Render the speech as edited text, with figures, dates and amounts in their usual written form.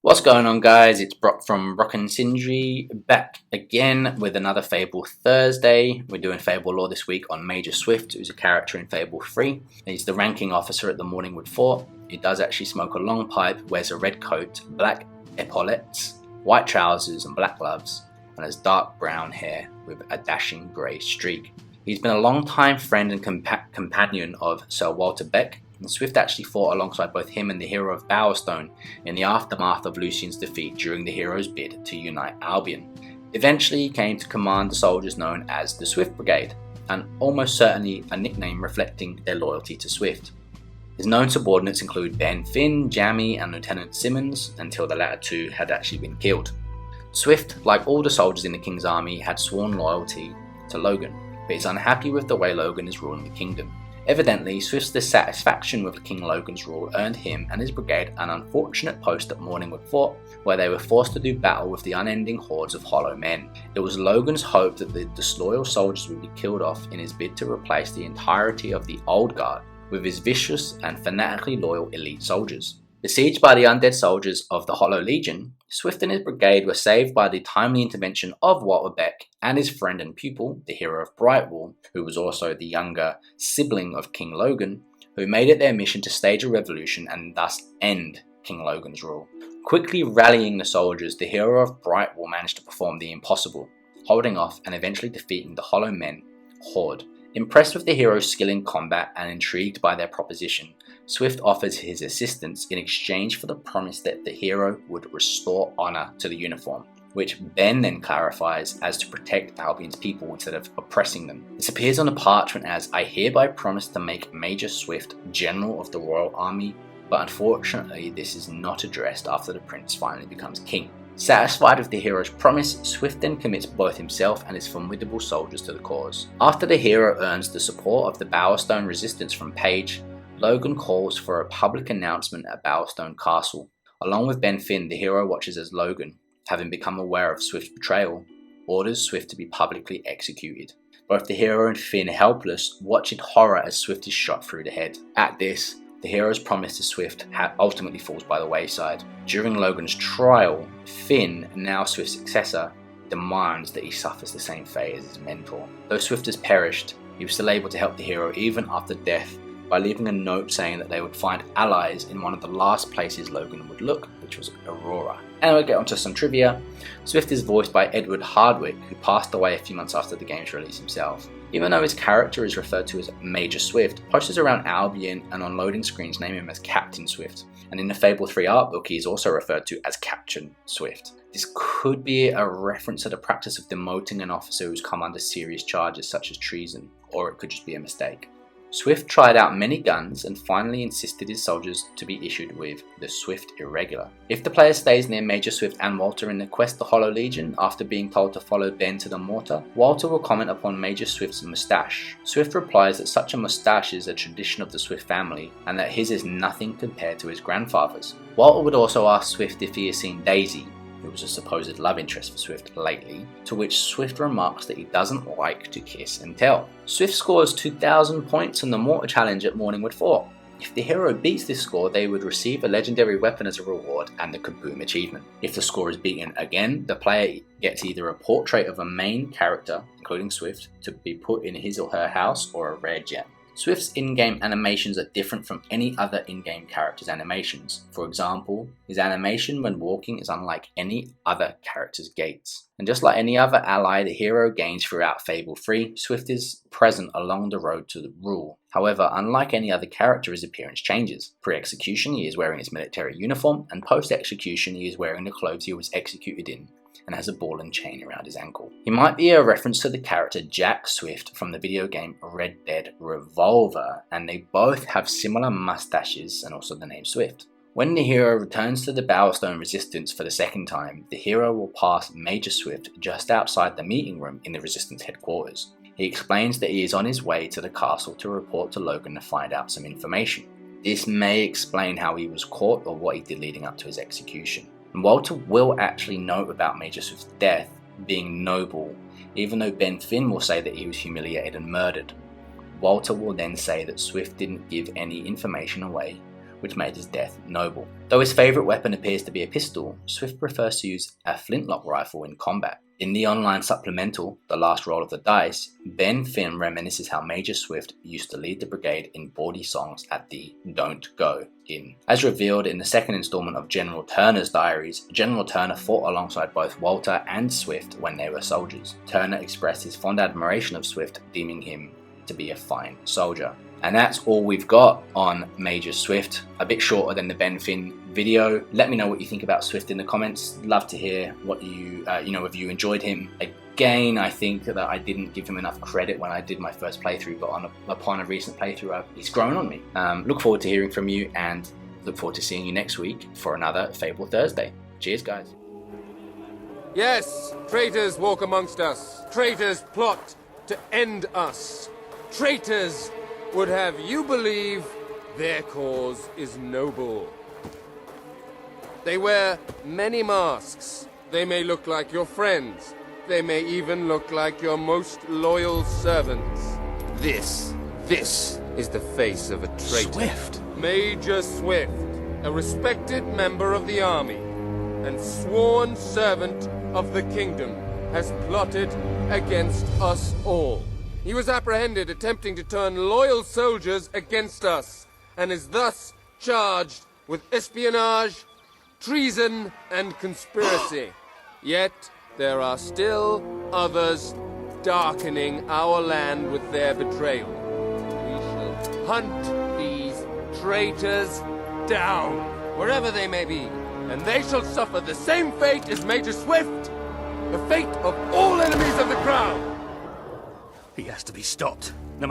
What's going on, guys? It's Brock from Rock and Sindri back again with another Fable Thursday. We're doing Fable lore this week on Major Swift, who's a character in Fable 3. He's the ranking officer at the Morningwood Fort. He does actually smoke a long pipe, wears a red coat, black epaulettes, white trousers and black gloves, and has dark brown hair with a dashing grey streak. He's been a long-time friend and companion of Sir Walter Beck, and Swift actually fought alongside both him and the hero of Bowerstone in the aftermath of Lucian's defeat during the hero's bid to unite Albion. Eventually he came to command the soldiers known as the Swift Brigade, and almost certainly a nickname reflecting their loyalty to Swift. His known subordinates include Ben Finn, Jammy and Lieutenant Simmons, until the latter two had actually been killed. Swift, like all the soldiers in the King's army, had sworn loyalty to Logan, but is unhappy with the way Logan is ruling the kingdom. Evidently, Swift's dissatisfaction with King Logan's rule earned him and his brigade an unfortunate post at Morningwood Fort, where they were forced to do battle with the unending hordes of hollow men. It was Logan's hope that the disloyal soldiers would be killed off in his bid to replace the entirety of the Old Guard with his vicious and fanatically loyal elite soldiers. Besieged by the undead soldiers of the Hollow Legion, Swift and his brigade were saved by the timely intervention of Walter Beck and his friend and pupil, the hero of Brightwall, who was also the younger sibling of King Logan, who made it their mission to stage a revolution and thus end King Logan's rule. Quickly rallying the soldiers, the hero of Brightwall managed to perform the impossible, holding off and eventually defeating the Hollow Men horde. Impressed with the hero's skill in combat and intrigued by their proposition, Swift offers his assistance in exchange for the promise that the hero would restore honor to the uniform, which Ben then clarifies as to protect Albion's people instead of oppressing them. This appears on a parchment as, "I hereby promise to make Major Swift General of the Royal Army," but unfortunately this is not addressed after the prince finally becomes king. Satisfied with the hero's promise, Swift then commits both himself and his formidable soldiers to the cause. After the hero earns the support of the Bowerstone resistance from Paige, Logan calls for a public announcement at Bowerstone Castle. Along with Ben Finn, the hero watches as Logan, having become aware of Swift's betrayal, orders Swift to be publicly executed. Both the hero and Finn, helpless, watch in horror as Swift is shot through the head. At this, the hero's promise to Swift ultimately falls by the wayside. During Logan's trial, Finn, now Swift's successor, demands that he suffers the same fate as his mentor. Though Swift has perished, he was still able to help the hero even after death by leaving a note saying that they would find allies in one of the last places Logan would look, which was Aurora. And we'll get onto some trivia. Swift is voiced by Edward Hardwick, who passed away a few months after the game's release himself. Even though his character is referred to as Major Swift, posters around Albion and on loading screens name him as Captain Swift, and in the Fable 3 art book he is also referred to as Captain Swift. This could be a reference to the practice of demoting an officer who's come under serious charges such as treason, or it could just be a mistake. Swift tried out many guns and finally insisted his soldiers to be issued with the Swift Irregular. If the player stays near Major Swift and Walter in the quest to Hollow Legion after being told to follow Ben to the mortar, Walter will comment upon Major Swift's moustache. Swift replies that such a moustache is a tradition of the Swift family and that his is nothing compared to his grandfather's. Walter would also ask Swift if he has seen Daisy, who was a supposed love interest for Swift lately, to which Swift remarks that he doesn't like to kiss and tell. Swift scores 2,000 points on the Mortar Challenge at Morningwood Fort. If the hero beats this score, they would receive a legendary weapon as a reward and the Kaboom achievement. If the score is beaten again, the player gets either a portrait of a main character, including Swift, to be put in his or her house, or a rare gem. Swift's in-game animations are different from any other in-game character's animations. For example, his animation when walking is unlike any other character's gaits. And just like any other ally the hero gains throughout Fable 3, Swift is present along the road to the rule. However, unlike any other character, his appearance changes. Pre-execution, he is wearing his military uniform, and post-execution, he is wearing the clothes he was executed in, and has a ball and chain around his ankle. He might be a reference to the character Jack Swift from the video game Red Dead Revolver, and they both have similar mustaches and also the name Swift. When the hero returns to the Bowerstone Resistance for the second time, the hero will pass Major Swift just outside the meeting room in the Resistance headquarters. He explains that he is on his way to the castle to report to Logan to find out some information. This may explain how he was caught or what he did leading up to his execution. And Walter will actually note about Major Swift's death being noble, even though Ben Finn will say that he was humiliated and murdered. Walter will then say that Swift didn't give any information away, which made his death noble. Though his favourite weapon appears to be a pistol, Swift prefers to use a flintlock rifle in combat. In the online supplemental, The Last Roll of the Dice, Ben Finn reminisces how Major Swift used to lead the Brigade in bawdy songs at the Don't Go Inn. As revealed in the second installment of General Turner's diaries, General Turner fought alongside both Walter and Swift when they were soldiers. Turner expressed his fond admiration of Swift, deeming him to be a fine soldier. And that's all we've got on Major Swift. A bit shorter than the Ben Finn video. Let me know what you think about Swift in the comments. Love to hear what you, if you enjoyed him. Again, I think that I didn't give him enough credit when I did my first playthrough, but upon a recent playthrough, he's grown on me. Look forward to hearing from you, and look forward to seeing you next week for another Fable Thursday. Cheers, guys. Yes, traitors walk amongst us. Traitors plot to end us. Traitors would have you believe their cause is noble. They wear many masks. They may look like your friends. They may even look like your most loyal servants. This is the face of a traitor. Swift! Major Swift, a respected member of the army and sworn servant of the kingdom, has plotted against us all. He was apprehended attempting to turn loyal soldiers against us, and is thus charged with espionage, treason, and conspiracy. Yet there are still others darkening our land with their betrayal. We shall hunt these traitors down, wherever they may be, and they shall suffer the same fate as Major Swift, the fate of all enemies of the crown. He has to be stopped.